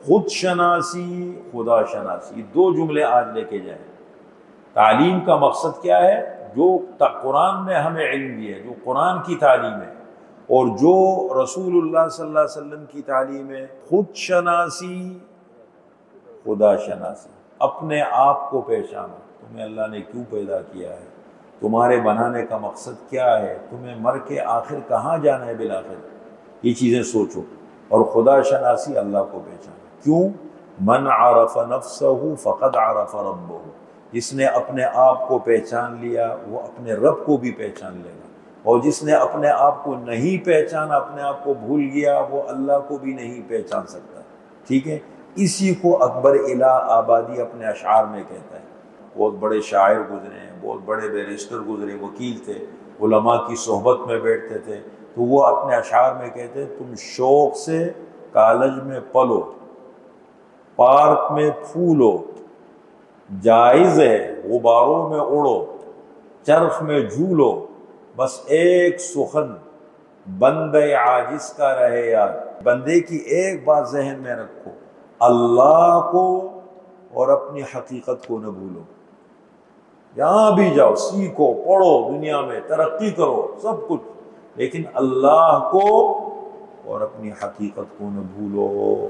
خود شناسی خدا شناسی، دو جملے آج لے کے جائیں۔ تعلیم کا مقصد کیا ہے؟ جو قرآن نے ہمیں علم دی ہے، جو قرآن کی تعلیم ہے اور جو رسول اللہ صلی اللہ علیہ وسلم کی تعلیم ہے، خود شناسی خدا شناسی، اپنے آپ کو پہچانو، تمہیں اللہ نے کیوں پیدا کیا ہے، تمہارے بنانے کا مقصد کیا ہے، تمہیں مر کے آخر کہاں جانا ہے بالآخر، یہ چیزیں سوچو۔ اور خدا شناسی، اللہ کو پہچانو۔ کیوں؟ من عرف نفسہ فقد عرف ربہ، جس نے اپنے آپ کو پہچان لیا وہ اپنے رب کو بھی پہچان لے گا، اور جس نے اپنے آپ کو نہیں پہچانا، اپنے آپ کو بھول گیا، وہ اللہ کو بھی نہیں پہچان سکتا۔ ٹھیک ہے، اسی کو اکبر الہ آبادی اپنے اشعار میں کہتا ہے۔ بہت بڑے شاعر گزرے ہیں، بہت بڑے بیرسٹر گزرے، وکیل تھے، علماء کی صحبت میں بیٹھتے تھے، تو وہ اپنے اشعار میں کہتے ہیں تم شوق سے کالج میں پلو، پارک میں پھولو، جائز ہے غباروں میں اڑو، چرخ میں جھولو، بس ایک سخن بندے عاجز کا رہے یاد، بندے کی ایک بات ذہن میں رکھو، اللہ کو اور اپنی حقیقت کو نہ بھولو۔ جہاں بھی جاؤ سیکھو، پڑھو، دنیا میں ترقی کرو، سب کچھ، لیکن اللہ کو اور اپنی حقیقت کو نہ بھولو۔